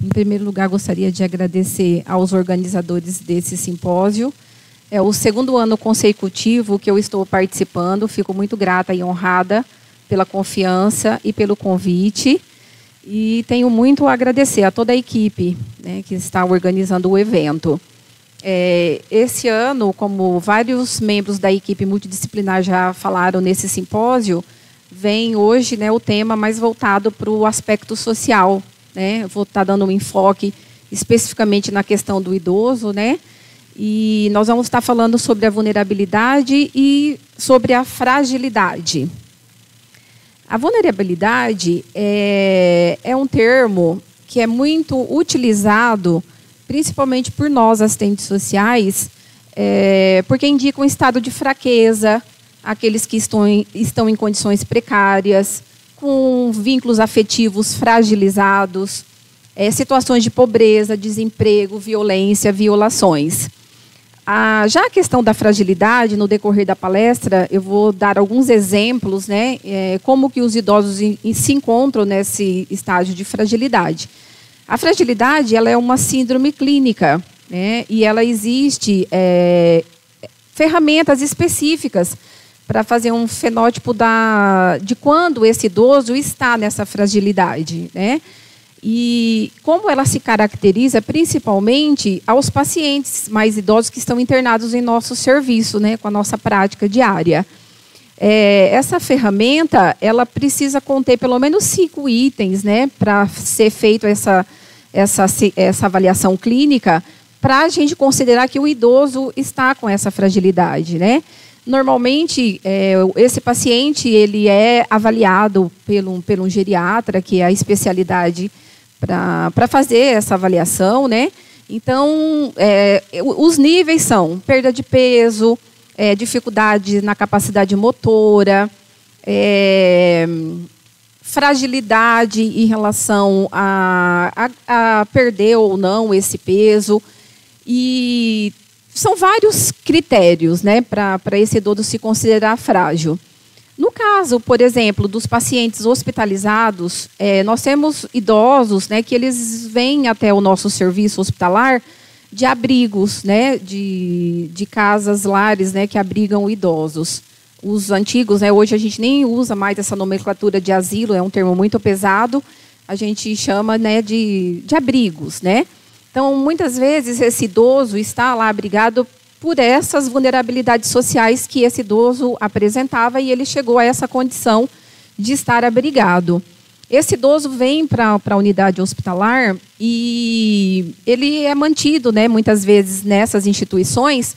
Em primeiro lugar, gostaria de agradecer aos organizadores desse simpósio. É o segundo ano consecutivo que eu estou participando. Fico muito grata e honrada pela confiança e pelo convite. E tenho muito a agradecer a toda a equipe, né, que está organizando o evento. Esse ano, como vários membros da equipe multidisciplinar já falaram nesse simpósio, vem hoje, né, o tema mais voltado para o aspecto social, né? Vou estar dando um enfoque especificamente na questão do idoso, né? E nós vamos estar falando sobre a vulnerabilidade e sobre a fragilidade. A vulnerabilidade é um termo que é muito utilizado, principalmente por nós, assistentes sociais, porque indica um estado de fraqueza, aqueles que estão em condições precárias, com vínculos afetivos fragilizados, situações de pobreza, desemprego, violência, violações. Já a questão da fragilidade, no decorrer da palestra, eu vou dar alguns exemplos, né, como que os idosos se encontram nesse estágio de fragilidade. A fragilidade, ela é uma síndrome clínica, né, e ela existe ferramentas específicas para fazer um fenótipo de quando esse idoso está nessa fragilidade, né? E como ela se caracteriza principalmente aos pacientes mais idosos que estão internados em nosso serviço, né, com a nossa prática diária. Essa ferramenta, ela precisa conter pelo menos 5 itens, né, para ser feita essa avaliação clínica, para a gente considerar que o idoso está com essa fragilidade, né? Normalmente, esse paciente ele é avaliado por um geriatra, que é a especialidade para fazer essa avaliação, né? Então, os níveis são perda de peso, dificuldade na capacidade motora, fragilidade em relação a perder ou não esse peso. E são vários critérios, né, para esse idoso se considerar frágil. No caso, por exemplo, dos pacientes hospitalizados, nós temos idosos, né, que eles vêm até o nosso serviço hospitalar de abrigos, né, de casas, lares, né, que abrigam idosos. Os antigos, né, hoje a gente nem usa mais essa nomenclatura de asilo, é um termo muito pesado, a gente chama, né, de abrigos, né? Então, muitas vezes, esse idoso está lá abrigado por essas vulnerabilidades sociais que esse idoso apresentava e ele chegou a essa condição de estar abrigado. Esse idoso vem para a unidade hospitalar e ele é mantido, né, muitas vezes, nessas instituições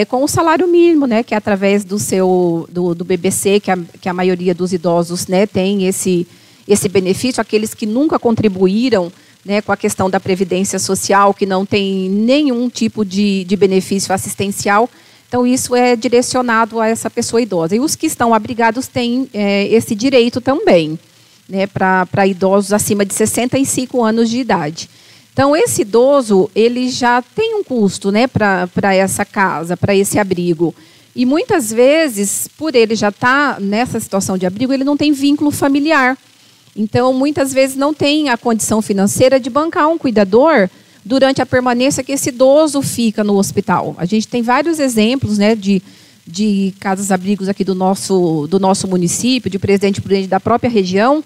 com o salário mínimo, né, que é através do BBC, que a maioria dos idosos, né, tem esse benefício, aqueles que nunca contribuíram, né, com a questão da previdência social, que não tem nenhum tipo de benefício assistencial. Então, isso é direcionado a essa pessoa idosa. E os que estão abrigados têm esse direito também, né, para idosos acima de 65 anos de idade. Então, esse idoso, ele já tem um custo, né, para essa casa, para esse abrigo. E, muitas vezes, por ele já estar nessa situação de abrigo, ele não tem vínculo familiar. Então, muitas vezes não tem a condição financeira de bancar um cuidador durante a permanência que esse idoso fica no hospital. A gente tem vários exemplos, né, de casas-abrigos aqui do nosso município, de Presidente Prudente da própria região,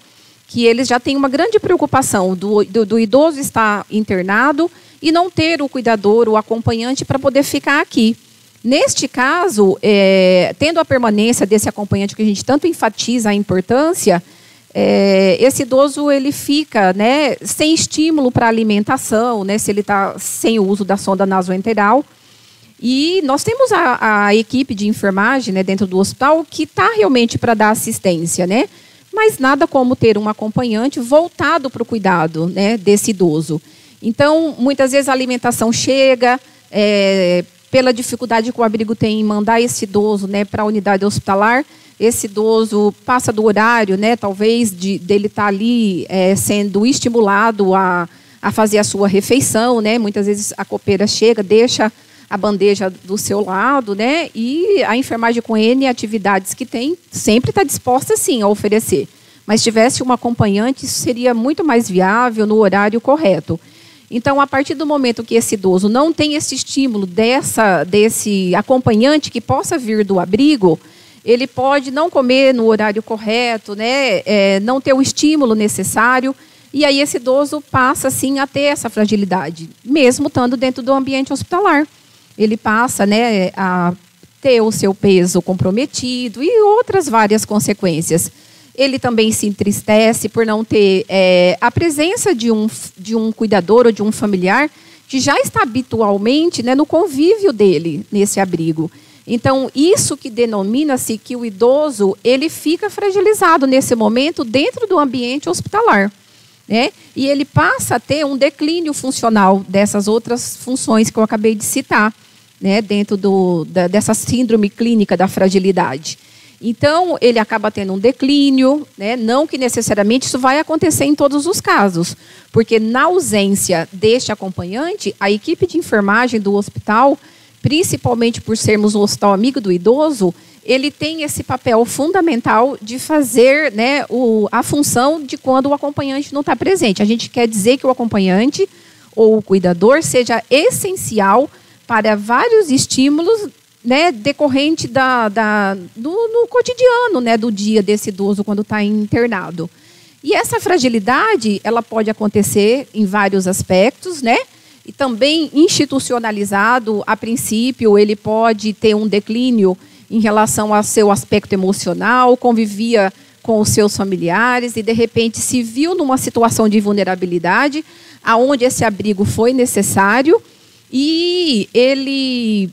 que eles já têm uma grande preocupação do idoso estar internado e não ter o cuidador, o acompanhante, para poder ficar aqui. Neste caso, tendo a permanência desse acompanhante, que a gente tanto enfatiza a importância, esse idoso ele fica, né, sem estímulo para alimentação, né, se ele está sem o uso da sonda nasoenteral. E nós temos a equipe de enfermagem, né, dentro do hospital que está realmente para dar assistência, né, mas nada como ter um acompanhante voltado para o cuidado, né, desse idoso. Então, muitas vezes a alimentação chega, pela dificuldade que o abrigo tem em mandar esse idoso, né, para a unidade hospitalar. Esse idoso passa do horário, né, talvez, dele estar ali sendo estimulado a fazer a sua refeição, né? Muitas vezes a copeira chega, deixa a bandeja do seu lado, né? E a enfermagem, com N atividades que tem, sempre está disposta, sim, a oferecer. mas tivesse um acompanhante, isso seria muito mais viável no horário correto. Então, a partir do momento que esse idoso não tem esse estímulo desse acompanhante que possa vir do abrigo, ele pode não comer no horário correto, né? Não ter o estímulo necessário, e aí esse idoso passa, sim, a ter essa fragilidade, mesmo estando dentro do ambiente hospitalar. Ele passa, né, a ter o seu peso comprometido e outras várias consequências. Ele também se entristece por não ter a presença de um cuidador ou de um familiar que já está habitualmente, né, no convívio dele, nesse abrigo. Então, isso que denomina-se que o idoso ele fica fragilizado nesse momento dentro do ambiente hospitalar, né? E ele passa a ter um declínio funcional dessas outras funções que eu acabei de citar, né, dentro dessa síndrome clínica da fragilidade. Então, ele acaba tendo um declínio, né? Não que necessariamente isso vai acontecer em todos os casos, porque na ausência deste acompanhante, a equipe de enfermagem do hospital, principalmente por sermos um hospital amigo do idoso, ele tem esse papel fundamental de fazer, né, a função de quando o acompanhante não está presente. A gente quer dizer que o acompanhante ou o cuidador seja essencial para vários estímulos, né, decorrente no cotidiano, né, do dia desse idoso quando está internado. E essa fragilidade, ela pode acontecer em vários aspectos, né? E também institucionalizado, a princípio, ele pode ter um declínio em relação ao seu aspecto emocional, convivia com os seus familiares e, de repente, se viu numa situação de vulnerabilidade, aonde esse abrigo foi necessário e ele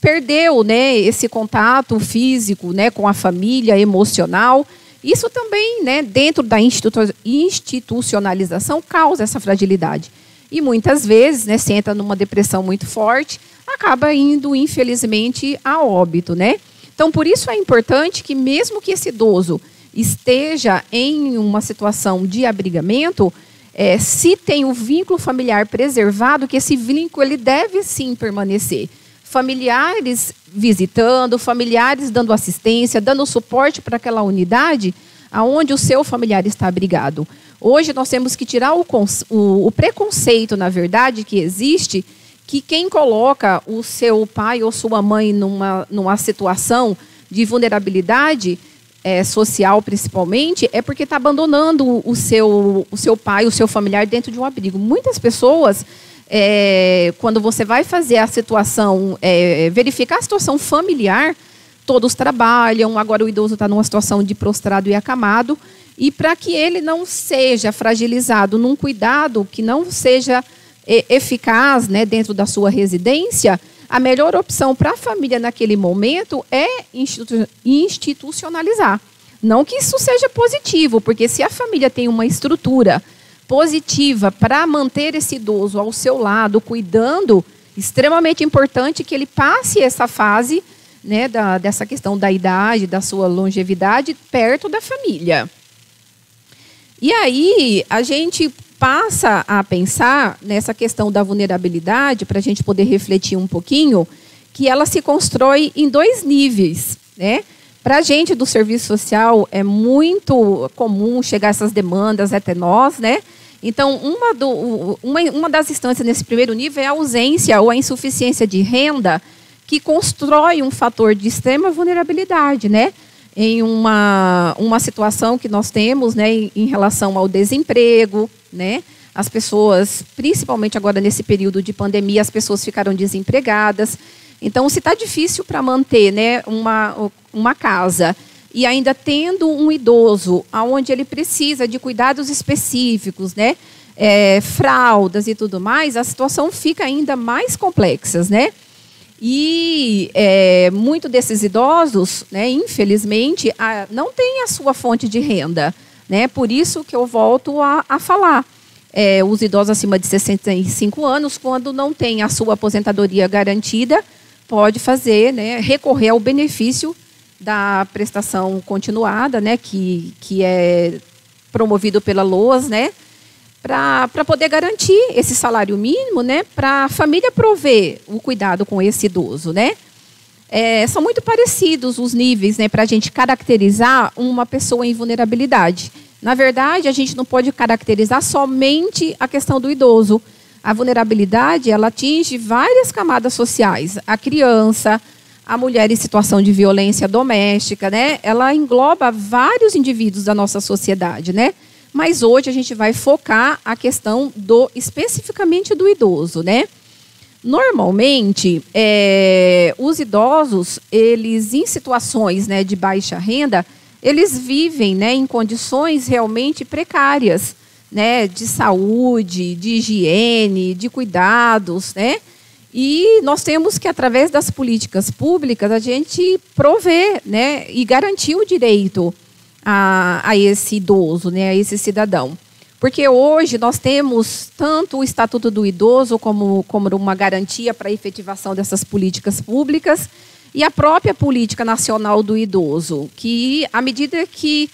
perdeu, né, esse contato físico, né, com a família, emocional. Isso também, né, dentro da institucionalização, causa essa fragilidade. E muitas vezes, né, se entra numa depressão muito forte, acaba indo, infelizmente, a óbito, né? Então, por isso é importante que, mesmo que esse idoso esteja em uma situação de abrigamento, se tem o vínculo familiar preservado, que esse vínculo ele deve sim permanecer. Familiares visitando, familiares dando assistência, dando suporte para aquela unidade aonde o seu familiar está abrigado. Hoje nós temos que tirar o preconceito, na verdade, que existe, que quem coloca o seu pai ou sua mãe numa situação de vulnerabilidade social, principalmente, é porque está abandonando o seu pai, o seu familiar dentro de um abrigo. Muitas pessoas, quando você vai fazer a situação, verificar a situação familiar, todos trabalham, agora o idoso está numa situação de prostrado e acamado, e para que ele não seja fragilizado num cuidado que não seja eficaz, né, dentro da sua residência, a melhor opção para a família naquele momento é institucionalizar. Não que isso seja positivo, porque se a família tem uma estrutura positiva para manter esse idoso ao seu lado, cuidando, extremamente importante que ele passe essa fase, né, dessa questão da idade, da sua longevidade, perto da família. E aí, a gente passa a pensar nessa questão da vulnerabilidade, para a gente poder refletir um pouquinho, que ela se constrói em 2 níveis, né? Para a gente do serviço social, é muito comum chegar essas demandas até nós, né? Então, uma das instâncias nesse primeiro nível é a ausência ou a insuficiência de renda, que constrói um fator de extrema vulnerabilidade, né? Em uma situação que nós temos, né, em relação ao desemprego, né? As pessoas, principalmente agora nesse período de pandemia, as pessoas ficaram desempregadas. Então, se está difícil para manter, né, uma casa e ainda tendo um idoso, onde ele precisa de cuidados específicos, né, fraldas e tudo mais, a situação fica ainda mais complexa, né? E muitos desses idosos, né, infelizmente, não têm a sua fonte de renda, né? Por isso que eu volto a falar. Os idosos acima de 65 anos, quando não tem a sua aposentadoria garantida, pode fazer, né, recorrer ao benefício da prestação continuada, né, que é promovido pela LOAS, né, para poder garantir esse salário mínimo, né, para a família prover o cuidado com esse idoso, né. São muito parecidos os níveis, né, para a gente caracterizar uma pessoa em vulnerabilidade. Na verdade, a gente não pode caracterizar somente a questão do idoso. A vulnerabilidade, ela atinge várias camadas sociais. A criança, a mulher em situação de violência doméstica, né? Ela engloba vários indivíduos da nossa sociedade, né? Mas hoje a gente vai focar a questão especificamente do idoso, né? Normalmente, os idosos, eles em situações, né, de baixa renda, eles vivem, né, em condições realmente precárias, né, de saúde, de higiene, de cuidados, né? E nós temos que, através das políticas públicas, a gente prover, né, e garantir o direito a esse idoso, né, a esse cidadão. Porque hoje nós temos tanto o Estatuto do Idoso como uma garantia para a efetivação dessas políticas públicas e a própria Política Nacional do Idoso, que, à medida que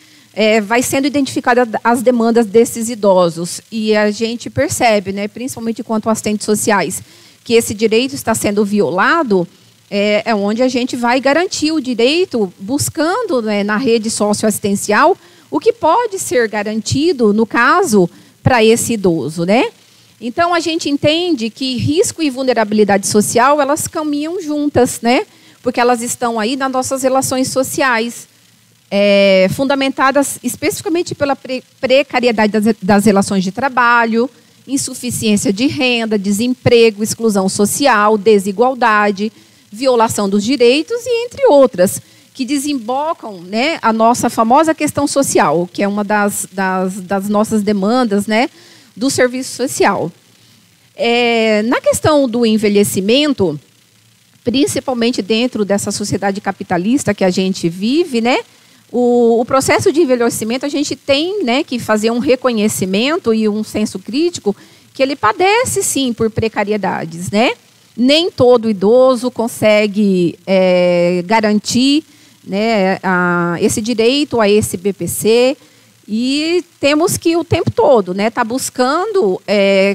vai sendo identificada as demandas desses idosos, e a gente percebe, né, principalmente quanto assistentes sociais, que esse direito está sendo violado, é onde a gente vai garantir o direito, buscando, né, na rede socioassistencial, o que pode ser garantido, no caso, para esse idoso, né? Então, a gente entende que risco e vulnerabilidade social, elas caminham juntas, né? Porque elas estão aí nas nossas relações sociais, fundamentadas especificamente pela precariedade das relações de trabalho, insuficiência de renda, desemprego, exclusão social, desigualdade, violação dos direitos e entre outras, que desembocam, né, a nossa famosa questão social, que é uma das nossas demandas, né, do serviço social. Na questão do envelhecimento, principalmente dentro dessa sociedade capitalista que a gente vive, né, o processo de envelhecimento, a gente tem, né, que fazer um reconhecimento e um senso crítico que ele padece, sim, por precariedades, né? Nem todo idoso consegue garantir, né, esse direito a esse BPC, e temos que o tempo todo, né, tá buscando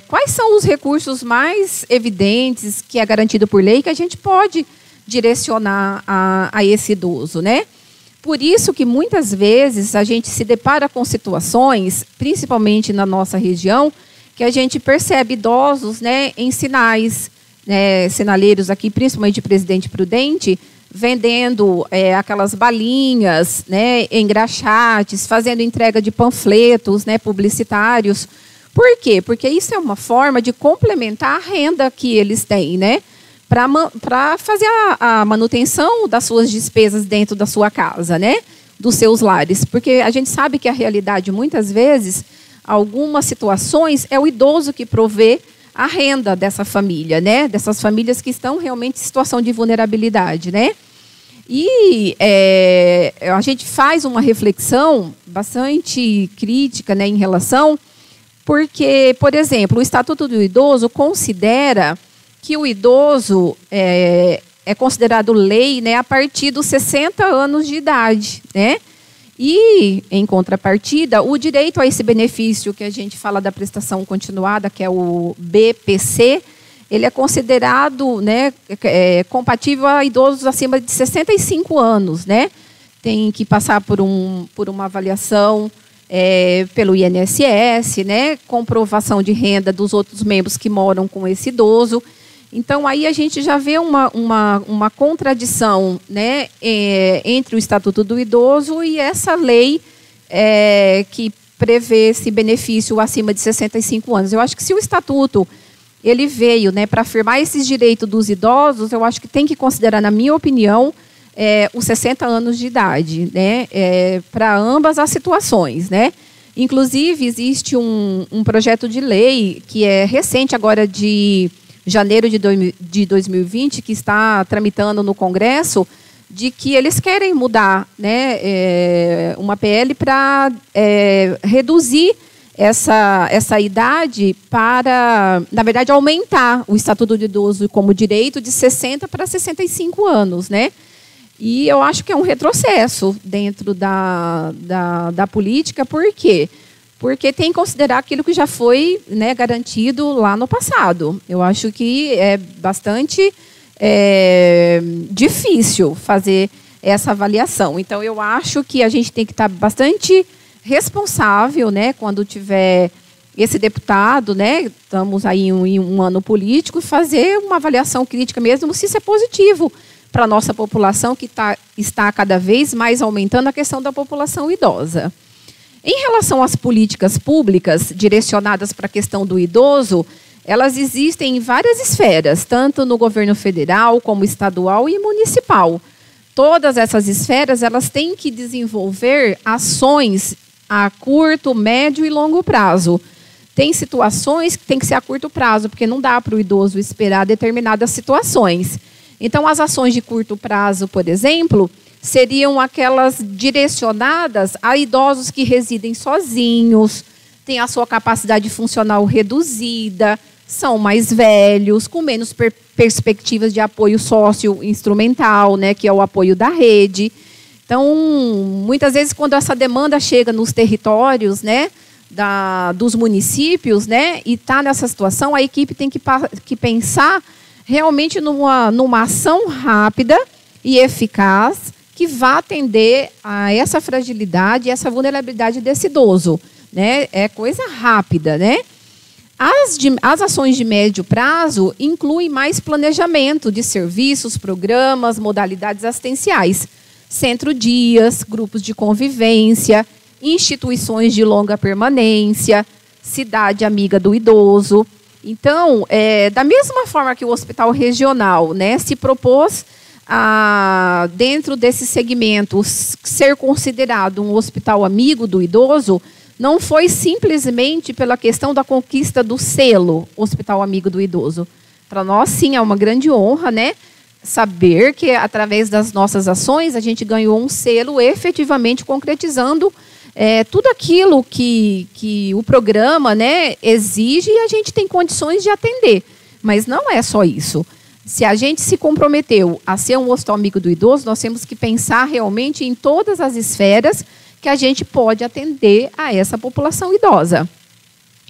quais são os recursos mais evidentes que é garantido por lei que a gente pode direcionar a esse idoso, né? Por isso que muitas vezes a gente se depara com situações, principalmente na nossa região, que a gente percebe idosos, né, em sinais, né, sinaleiros aqui, principalmente de Presidente Prudente, vendendo aquelas balinhas, né, engraxates, fazendo entrega de panfletos, né, publicitários. Por quê? Porque isso é uma forma de complementar a renda que eles têm, né, para fazer a manutenção das suas despesas dentro da sua casa, né, dos seus lares. Porque a gente sabe que a realidade, muitas vezes, algumas situações, é o idoso que provê a renda dessa família, né? Dessas famílias que estão realmente em situação de vulnerabilidade, né? E a gente faz uma reflexão bastante crítica, né, em relação, porque, por exemplo, o Estatuto do Idoso considera que o idoso é considerado lei, né, a partir dos 60 anos de idade, né? E, em contrapartida, o direito a esse benefício que a gente fala da prestação continuada, que é o BPC, ele é considerado, né, compatível a idosos acima de 65 anos, né? Tem que passar por uma avaliação pelo INSS, né, comprovação de renda dos outros membros que moram com esse idoso. Então, aí a gente já vê uma contradição, né, entre o Estatuto do Idoso e essa lei que prevê esse benefício acima de 65 anos. Eu acho que se o Estatuto ele veio, né, para afirmar esses direitos dos idosos, eu acho que tem que considerar, na minha opinião, os 60 anos de idade, né, para ambas as situações, né. Inclusive, existe um projeto de lei que é recente agora de janeiro de 2020, que está tramitando no Congresso, de que eles querem mudar, né, uma PL para reduzir essa idade para, na verdade, aumentar o Estatuto do Idoso como direito de 60 para 65 anos, né? E eu acho que é um retrocesso dentro da política. Por quê? Porque tem que considerar aquilo que já foi, né, garantido lá no passado. Eu acho que é bastante difícil fazer essa avaliação. Então, eu acho que a gente tem que estar bastante responsável, né, quando tiver esse deputado, né, estamos aí em um ano político, fazer uma avaliação crítica mesmo se isso é positivo para a nossa população, que está cada vez mais aumentando a questão da população idosa. Em relação às políticas públicas direcionadas para a questão do idoso, elas existem em várias esferas, tanto no governo federal, como estadual e municipal. Todas essas esferas, elas têm que desenvolver ações a curto, médio e longo prazo. Tem situações que tem que ser a curto prazo, porque não dá para o idoso esperar determinadas situações. Então, as ações de curto prazo, por exemplo, seriam aquelas direcionadas a idosos que residem sozinhos, têm a sua capacidade funcional reduzida, são mais velhos, com menos perspectivas de apoio socioinstrumental, né, que é o apoio da rede. Então, muitas vezes, quando essa demanda chega nos territórios, né, dos municípios, né, e está nessa situação, a equipe tem que pensar realmente numa ação rápida e eficaz que vá atender a essa fragilidade, essa vulnerabilidade desse idoso, né? É coisa rápida, né? As ações de médio prazo incluem mais planejamento de serviços, programas, modalidades assistenciais, centro-dias, grupos de convivência, instituições de longa permanência, cidade amiga do idoso. Então, da mesma forma que o hospital regional, né, se propôs dentro desse segmento ser considerado um hospital amigo do idoso, não foi simplesmente pela questão da conquista do selo Hospital Amigo do Idoso. Para nós, sim, é uma grande honra, né, saber que, através das nossas ações, a gente ganhou um selo efetivamente concretizando tudo aquilo que o programa, né, exige e a gente tem condições de atender. Mas não é só isso. Se a gente se comprometeu a ser um hospital amigo do idoso, nós temos que pensar realmente em todas as esferas que a gente pode atender a essa população idosa.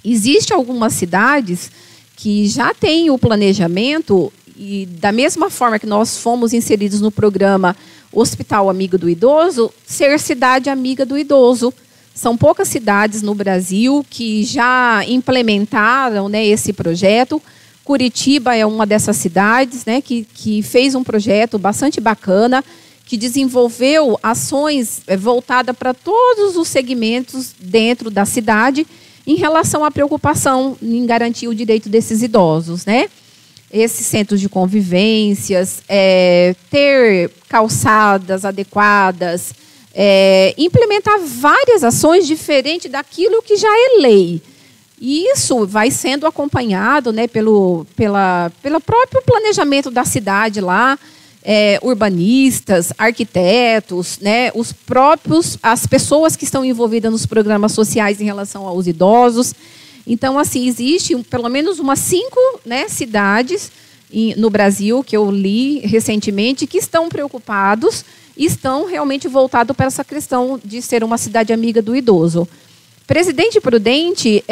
Existem algumas cidades que já têm o planejamento e, da mesma forma que nós fomos inseridos no programa Hospital Amigo do Idoso, ser cidade amiga do idoso. São poucas cidades no Brasil que já implementaram, né, esse projeto. Curitiba é uma dessas cidades, né, que fez um projeto bastante bacana, que desenvolveu ações voltadas para todos os segmentos dentro da cidade em relação à preocupação em garantir o direito desses idosos, né? Esses centros de convivências, ter calçadas adequadas, implementar várias ações diferentes daquilo que já é lei. E isso vai sendo acompanhado, né, pelo próprio planejamento da cidade lá, urbanistas, arquitetos, né, as pessoas que estão envolvidas nos programas sociais em relação aos idosos. Então, assim, existe pelo menos umas 5, né, cidades no Brasil, que eu li recentemente, que estão preocupados e estão realmente voltados para essa questão de ser uma cidade amiga do idoso. Presidente Prudente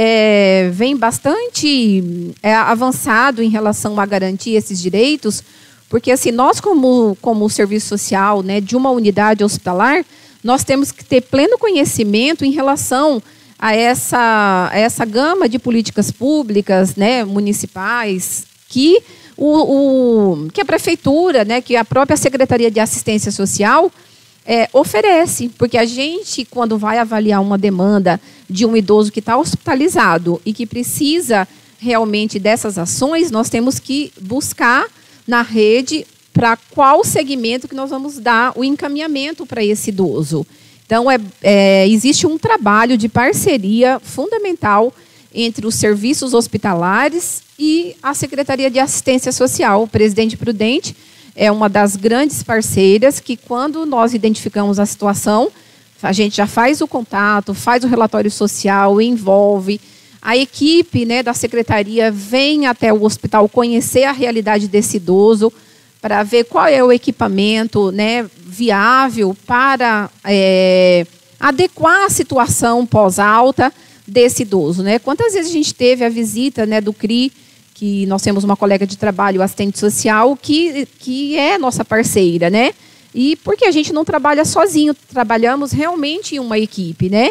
vem bastante avançado em relação a garantir esses direitos, porque assim, nós como serviço social, né, de uma unidade hospitalar, nós temos que ter pleno conhecimento em relação a essa gama de políticas públicas, né, municipais, que a prefeitura, né, que a própria Secretaria de Assistência Social oferece, porque a gente, quando vai avaliar uma demanda de um idoso que está hospitalizado e que precisa realmente dessas ações, nós temos que buscar na rede para qual segmento que nós vamos dar o encaminhamento para esse idoso. Então, existe um trabalho de parceria fundamental entre os serviços hospitalares e a Secretaria de Assistência Social. O Presidente Prudente é uma das grandes parceiras que, quando nós identificamos a situação, a gente já faz o contato, faz o relatório social, envolve. A equipe, né, da secretaria vem até o hospital conhecer a realidade desse idoso para ver qual é o equipamento, né, viável para adequar a situação pós-alta desse idoso, né? Quantas vezes a gente teve a visita, né, do CRI, que nós temos uma colega de trabalho, assistente social, que é nossa parceira, né? E porque a gente não trabalha sozinho, trabalhamos realmente em uma equipe, né?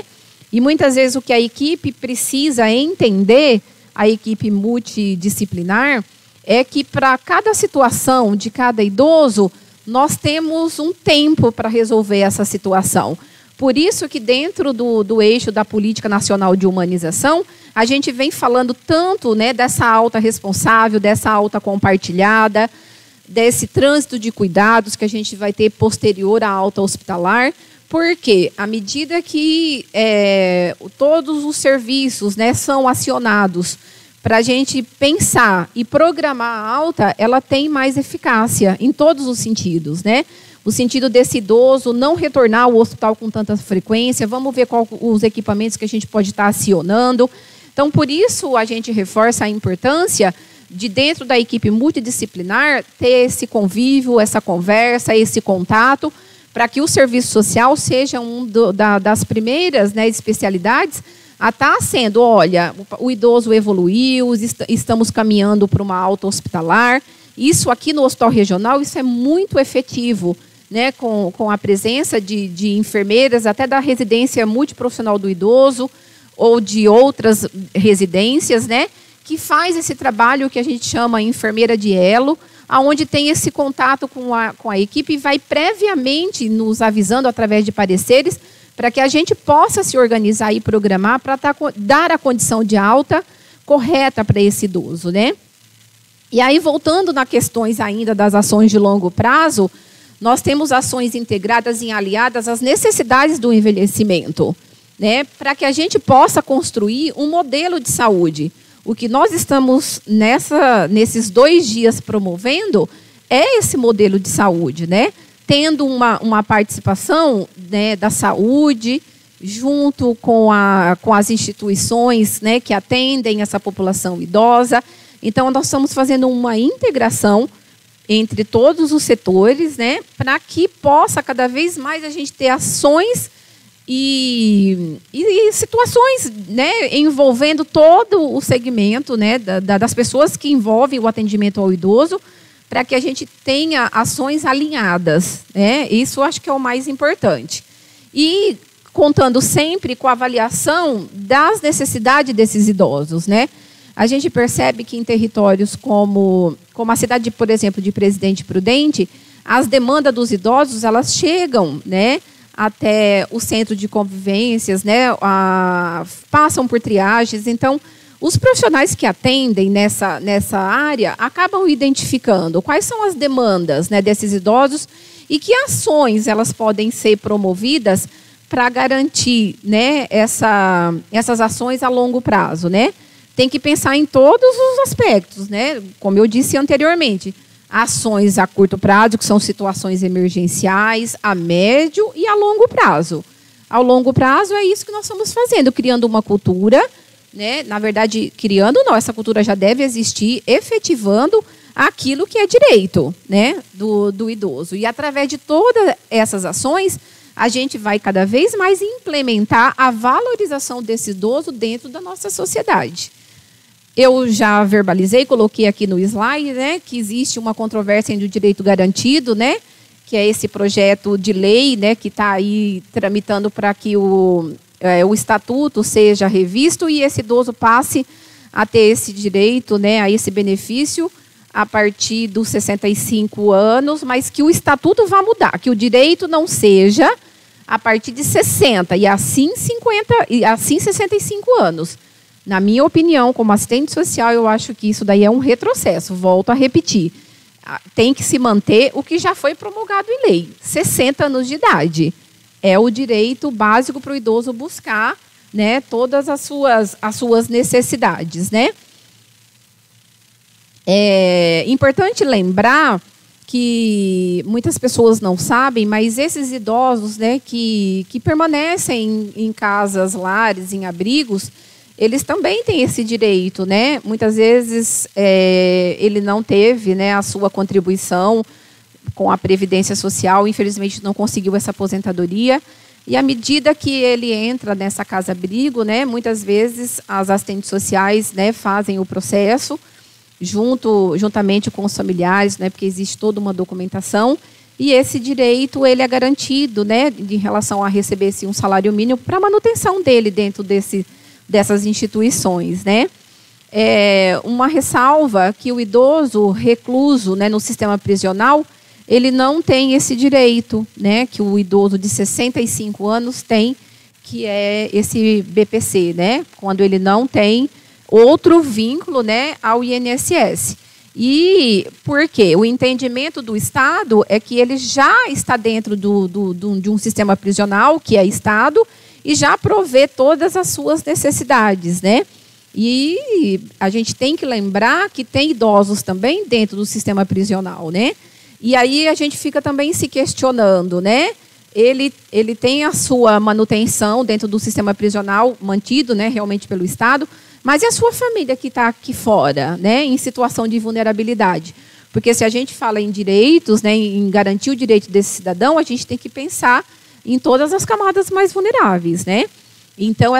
E muitas vezes o que a equipe precisa entender, a equipe multidisciplinar, é que para cada situação de cada idoso, nós temos um tempo para resolver essa situação. Por isso que dentro do eixo da Política Nacional de Humanização, a gente vem falando tanto, né, dessa alta responsável, dessa alta compartilhada, desse trânsito de cuidados que a gente vai ter posterior à alta hospitalar, porque à medida que todos os serviços, né, são acionados para a gente pensar e programar a alta, ela tem mais eficácia em todos os sentidos, né? O sentido desse idoso não retornar ao hospital com tanta frequência, vamos ver quais os equipamentos que a gente pode estar acionando. Então, por isso, a gente reforça a importância de, dentro da equipe multidisciplinar, ter esse convívio, essa conversa, esse contato, para que o serviço social seja das primeiras, né, especialidades a estar sendo, olha, o idoso evoluiu, estamos caminhando para uma alta hospitalar. Isso aqui no hospital regional, isso é muito efetivo, né, com a presença de enfermeiras, até da residência multiprofissional do idoso, ou de outras residências, né, que faz esse trabalho que a gente chama enfermeira de elo, aonde tem esse contato com a equipe e vai previamente nos avisando através de pareceres para que a gente possa se organizar e programar para dar a condição de alta correta para esse idoso, né? E aí, voltando nas questões ainda das ações de longo prazo, nós temos ações integradas e aliadas às necessidades do envelhecimento, né? Para que a gente possa construir um modelo de saúde. O que nós estamos nesses 2 dias promovendo é esse modelo de saúde, né? Tendo uma participação, né, da saúde, junto com as instituições, né, que atendem essa população idosa. Então, nós estamos fazendo uma integração entre todos os setores, né, para que possa cada vez mais a gente ter ações e situações, né, envolvendo todo o segmento, né, das pessoas que envolvem o atendimento ao idoso, para que a gente tenha ações alinhadas, né? Isso eu acho que é o mais importante. E contando sempre com a avaliação das necessidades desses idosos, né? A gente percebe que em territórios como a cidade, por exemplo, de Presidente Prudente, as demandas dos idosos, elas chegam, né, até o centro de convivências, né, passam por triagens. Então, os profissionais que atendem nessa área acabam identificando quais são as demandas, né, desses idosos e que ações elas podem ser promovidas para garantir, né, essas ações a longo prazo, né? Tem que pensar em todos os aspectos, né? Como eu disse anteriormente, ações a curto prazo, que são situações emergenciais, a médio e a longo prazo. Ao longo prazo é isso que nós estamos fazendo, criando uma cultura, né? Na verdade, essa cultura já deve existir, efetivando aquilo que é direito, né, do idoso. E através de todas essas ações, a gente vai cada vez mais implementar a valorização desse idoso dentro da nossa sociedade. Eu já verbalizei, coloquei aqui no slide, né, que existe uma controvérsia entre o direito garantido, né, que é esse projeto de lei, né, que está aí tramitando para que o estatuto seja revisto e esse idoso passe a ter esse direito, né, a esse benefício a partir dos 65 anos, mas que o estatuto vá mudar, que o direito não seja a partir de 60 e assim 65 anos. Na minha opinião, como assistente social, eu acho que isso daí é um retrocesso. Volto a repetir. Tem que se manter o que já foi promulgado em lei. 60 anos de idade. É o direito básico para o idoso buscar, né, todas as suas necessidades, né? É importante lembrar que muitas pessoas não sabem, mas esses idosos, né, que permanecem em casas, lares, em abrigos, eles também têm esse direito, né? Muitas vezes ele não teve, né, a sua contribuição com a Previdência Social, infelizmente não conseguiu essa aposentadoria. E à medida que ele entra nessa casa-abrigo, né, muitas vezes as assistentes sociais, né, fazem o processo juntamente com os familiares, né, porque existe toda uma documentação. e esse direito ele é garantido, né, em relação a receber um salário mínimo para a manutenção dele dentro dessas instituições, né? Uma ressalva que o idoso recluso, né, no sistema prisional, ele não tem esse direito, né, que o idoso de 65 anos tem, que é esse BPC, né, quando ele não tem outro vínculo, né, ao INSS. E por quê? O entendimento do Estado é que ele já está dentro de um sistema prisional, que é Estado, e já provê todas as suas necessidades, né? E a gente tem que lembrar que tem idosos também dentro do sistema prisional, né? E aí a gente fica também se questionando, né? Ele tem a sua manutenção dentro do sistema prisional, mantido, né, realmente pelo Estado, mas e a sua família que está aqui fora, né, em situação de vulnerabilidade? Porque se a gente fala em direitos, né, em garantir o direito desse cidadão, a gente tem que pensar em todas as camadas mais vulneráveis, né? Então,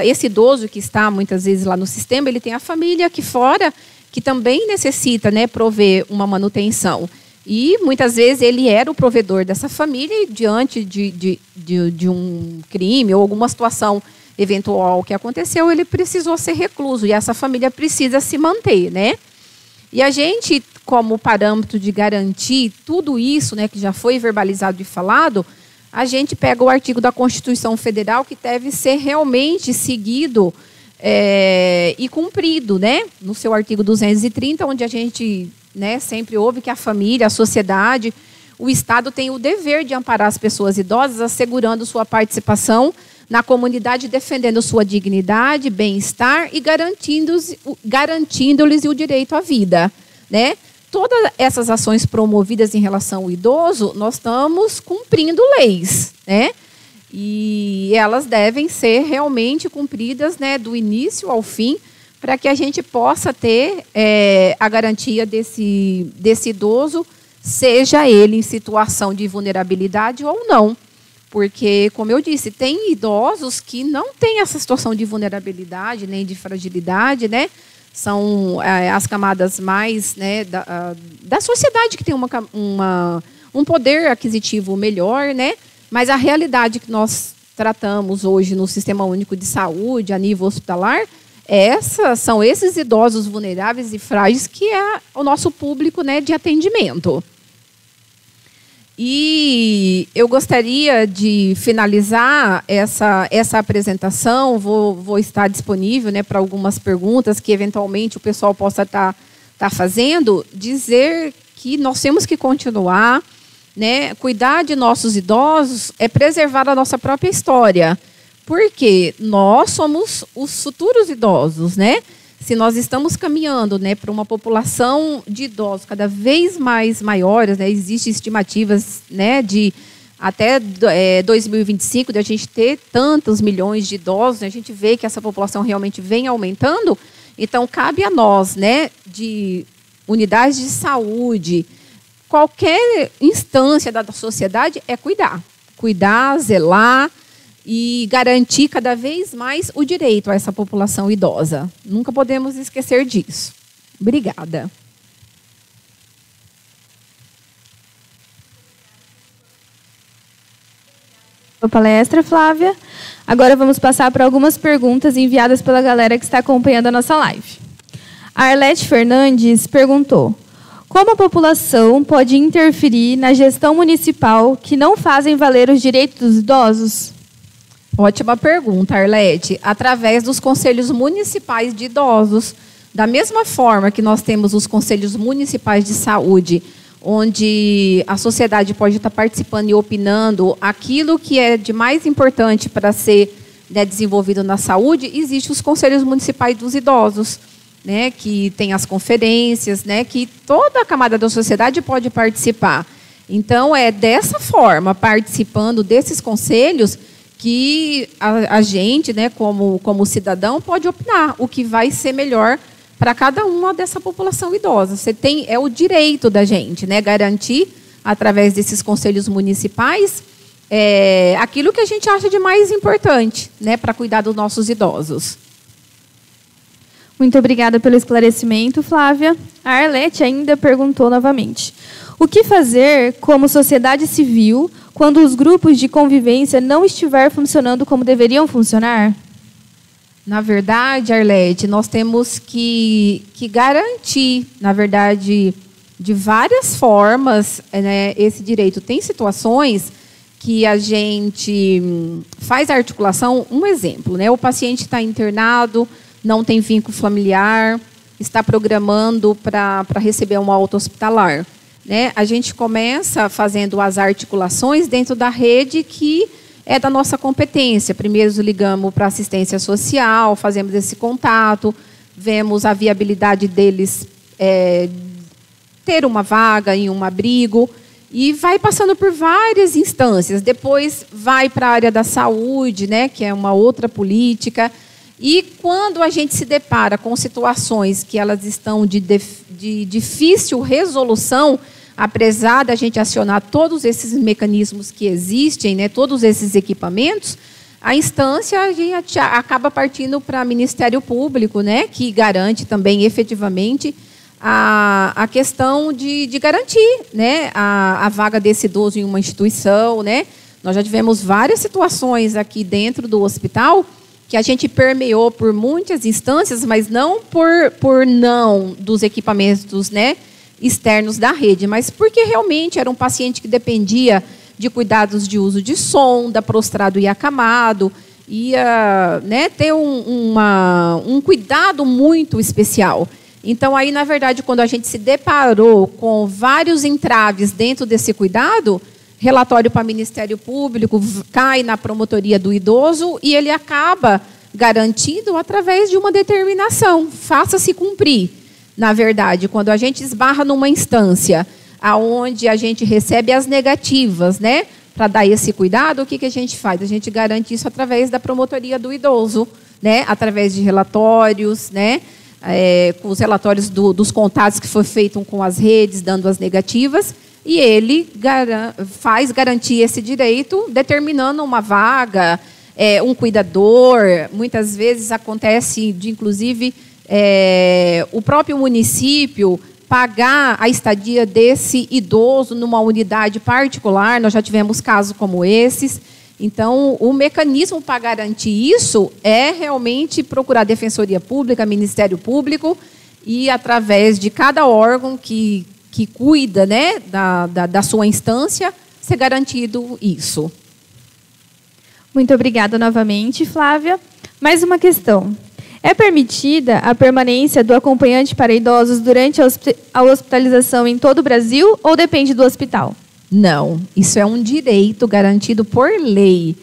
esse idoso que está, muitas vezes, lá no sistema, ele tem a família aqui fora que também necessita, né, prover uma manutenção. E, muitas vezes, ele era o provedor dessa família e, diante de um crime ou alguma situação eventual que aconteceu, ele precisou ser recluso. E essa família precisa se manter, né? E a gente, como parâmetro de garantir tudo isso, né, que já foi verbalizado e falado, a gente pega o artigo da Constituição Federal que deve ser realmente seguido e cumprido, né? No seu artigo 230, onde a gente, né, sempre ouve que a família, a sociedade, o Estado tem o dever de amparar as pessoas idosas, assegurando sua participação na comunidade, defendendo sua dignidade, bem-estar e garantindo-lhes o direito à vida, né? Todas essas ações promovidas em relação ao idoso, nós estamos cumprindo leis, né? E elas devem ser realmente cumpridas, né, do início ao fim, para que a gente possa ter a garantia desse idoso, seja ele em situação de vulnerabilidade ou não. Porque, como eu disse, tem idosos que não têm essa situação de vulnerabilidade, nem de fragilidade, né? São as camadas mais, né, da sociedade que tem um poder aquisitivo melhor, né? Mas a realidade que nós tratamos hoje no Sistema Único de Saúde, a nível hospitalar, são esses idosos vulneráveis e frágeis que é o nosso público, né, de atendimento. E eu gostaria de finalizar essa apresentação, vou estar disponível, né, para algumas perguntas que eventualmente o pessoal possa estar fazendo, dizer que nós temos que continuar, né, cuidar de nossos idosos é preservar a nossa própria história, porque nós somos os futuros idosos, né? Se nós estamos caminhando, né, para uma população de idosos cada vez mais maiores, né, existem estimativas, né, de até 2025 de a gente ter tantos milhões de idosos, né, a gente vê que essa população realmente vem aumentando, então cabe a nós, né, de unidades de saúde, qualquer instância da sociedade é cuidar, zelar, e garantir cada vez mais o direito a essa população idosa. Nunca podemos esquecer disso. Obrigada. A palestra, Flávia. Agora vamos passar para algumas perguntas enviadas pela galera que está acompanhando a nossa live. A Arlete Fernandes perguntou: como a população pode interferir na gestão municipal que não fazem valer os direitos dos idosos? Ótima pergunta, Arlete. Através dos conselhos municipais de idosos. Da mesma forma que nós temos os conselhos municipais de saúde, onde a sociedade pode estar participando e opinando aquilo que é de mais importante para ser, né, desenvolvido na saúde, existem os conselhos municipais dos idosos, né, que tem as conferências, né, que toda a camada da sociedade pode participar. Então, é dessa forma, participando desses conselhos, que a gente, né, como cidadão, pode opinar o que vai ser melhor para cada uma dessa população idosa. É o direito da gente, né, garantir, através desses conselhos municipais, aquilo que a gente acha de mais importante, né, para cuidar dos nossos idosos. Muito obrigada pelo esclarecimento, Flávia. A Arlete ainda perguntou novamente: O que fazer como sociedade civil quando os grupos de convivência não estiver funcionando como deveriam funcionar? Na verdade, Arlete, nós temos que garantir, na verdade, de várias formas, né, esse direito. Tem situações que a gente faz a articulação. Um exemplo, né, o paciente está internado, não tem vínculo familiar, está programando para receber uma alta hospitalar. Né? A gente começa fazendo as articulações dentro da rede que é da nossa competência. Primeiro ligamos para a assistência social, fazemos esse contato, vemos a viabilidade deles ter uma vaga em um abrigo, e vai passando por várias instâncias. Depois vai para a área da saúde, né, que é uma outra política. E quando a gente se depara com situações que elas estão de difícil resolução, apesar da gente acionar todos esses mecanismos que existem, né, todos esses equipamentos, a instância a gente acaba partindo para o Ministério Público, né, que garante também efetivamente a questão de garantir, né, a vaga desse idoso em uma instituição. Né. Nós já tivemos várias situações aqui dentro do hospital que a gente permeou por muitas instâncias, mas não por não dos equipamentos, né, externos da rede, mas porque realmente era um paciente que dependia de cuidados de uso de sonda, prostrado e acamado, ia, né, ter um cuidado muito especial. Então, aí, na verdade, quando a gente se deparou com vários entraves dentro desse cuidado, relatório para o Ministério Público, cai na promotoria do idoso e ele acaba garantido através de uma determinação, faça-se cumprir. Na verdade, quando a gente esbarra numa instância onde a gente recebe as negativas, né, para dar esse cuidado, o que a gente faz? A gente garante isso através da promotoria do idoso, né, através de relatórios, né, com os relatórios dos contatos que foi feito com as redes, dando as negativas, e ele faz garantir esse direito, determinando uma vaga, um cuidador. Muitas vezes acontece de, inclusive, o próprio município pagar a estadia desse idoso numa unidade particular. Nós já tivemos casos como esses. Então, o mecanismo para garantir isso é realmente procurar a Defensoria Pública, Ministério Público, e através de cada órgão que cuida, né, da sua instância, ser garantido isso. Muito obrigada novamente, Flávia. Mais uma questão. É permitida a permanência do acompanhante para idosos durante a hospitalização em todo o Brasil ou depende do hospital? Não, isso é um direito garantido por lei.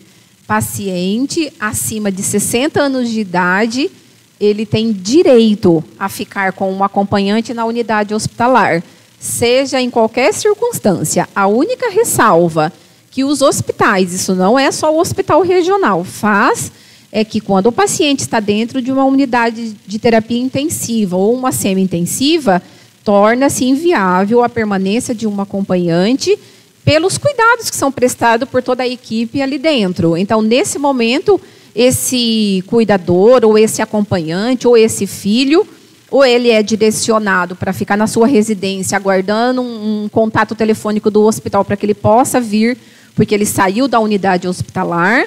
Paciente acima de 60 anos de idade, ele tem direito a ficar com um acompanhante na unidade hospitalar, seja em qualquer circunstância. A única ressalva que os hospitais, isso não é só o hospital regional, faz é que quando o paciente está dentro de uma unidade de terapia intensiva ou uma semi-intensiva, torna-se inviável a permanência de um acompanhante pelos cuidados que são prestados por toda a equipe ali dentro. Então, nesse momento, esse cuidador, ou esse acompanhante, ou esse filho, ou ele é direcionado para ficar na sua residência, aguardando um contato telefônico do hospital para que ele possa vir, porque ele saiu da unidade hospitalar,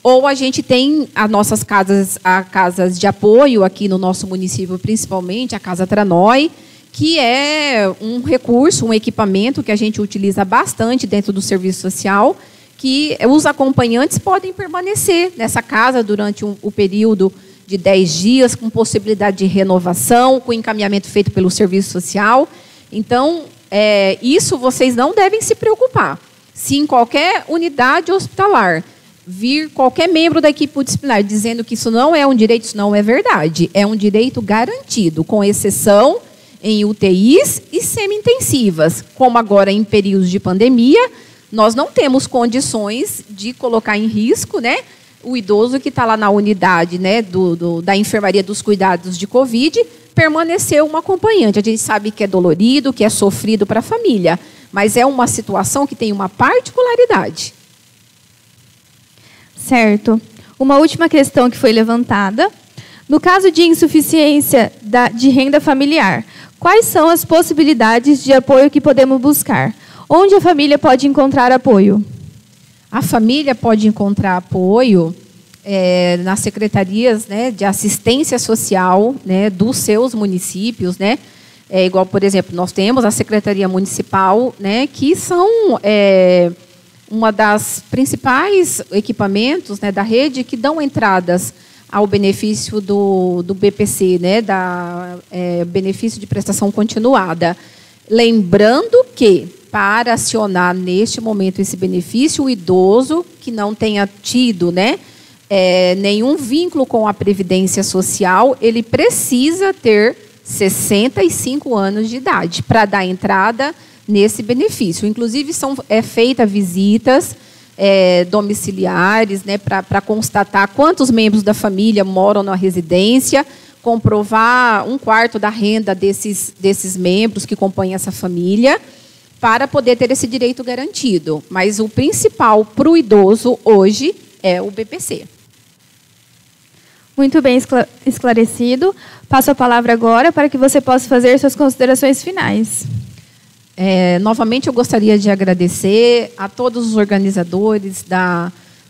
ou a gente tem as nossas casas de apoio aqui no nosso município, principalmente a Casa Tranói, que é um recurso, um equipamento que a gente utiliza bastante dentro do serviço social, que os acompanhantes podem permanecer nessa casa durante o período de 10 dias, com possibilidade de renovação, com encaminhamento feito pelo serviço social. Então, isso vocês não devem se preocupar. Se em qualquer unidade hospitalar vir qualquer membro da equipe multidisciplinar dizendo que isso não é um direito, isso não é verdade. É um direito garantido, com exceção em UTIs e semi-intensivas. Como agora em períodos de pandemia, nós não temos condições de colocar em risco, né, o idoso que está lá na unidade, né, da enfermaria dos cuidados de Covid, permanecer um acompanhante. A gente sabe que é dolorido, que é sofrido para a família, mas é uma situação que tem uma particularidade. Certo. Uma última questão que foi levantada. No caso de insuficiência de renda familiar, Quais são as possibilidades de apoio que podemos buscar? Onde a família pode encontrar apoio? A família pode encontrar apoio nas secretarias, né, de assistência social, né, dos seus municípios, né? Igual, por exemplo, nós temos a Secretaria Municipal, né, que são uma das principais equipamentos, né, da rede que dão entradas ao benefício do BPC, né, benefício de prestação continuada. Lembrando que, para acionar neste momento esse benefício, o idoso que não tenha tido, né, nenhum vínculo com a Previdência Social, ele precisa ter 65 anos de idade para dar entrada nesse benefício. Inclusive, são feitas visitas domiciliares, né, para constatar quantos membros da família moram na residência, comprovar 1/4 da renda desses membros que compõem essa família, para poder ter esse direito garantido. Mas o principal para o idoso hoje é o BPC. Muito bem esclarecido. Passo a palavra agora para que você possa fazer suas considerações finais. Novamente, eu gostaria de agradecer a todos os organizadores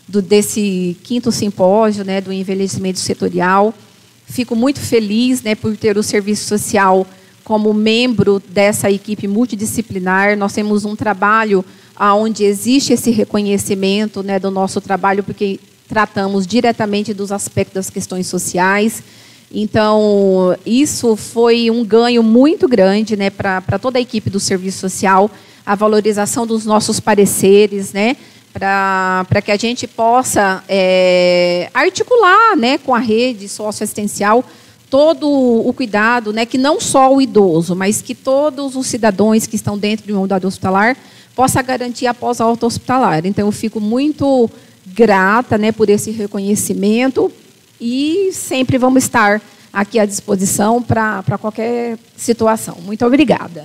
desse 5º simpósio, né, do envelhecimento setorial. Fico muito feliz, né, por ter o serviço social como membro dessa equipe multidisciplinar. Nós temos um trabalho onde existe esse reconhecimento, né, do nosso trabalho, porque tratamos diretamente dos aspectos das questões sociais. Então, isso foi um ganho muito grande, né, para toda a equipe do serviço social, a valorização dos nossos pareceres, né, para que a gente possa articular, né, com a rede socioassistencial todo o cuidado, né, que não só o idoso, mas que todos os cidadãos que estão dentro de uma unidade hospitalar possa garantir a pós-alta hospitalar. Então, eu fico muito grata, né, por esse reconhecimento e sempre vamos estar aqui à disposição para qualquer situação. Muito obrigada.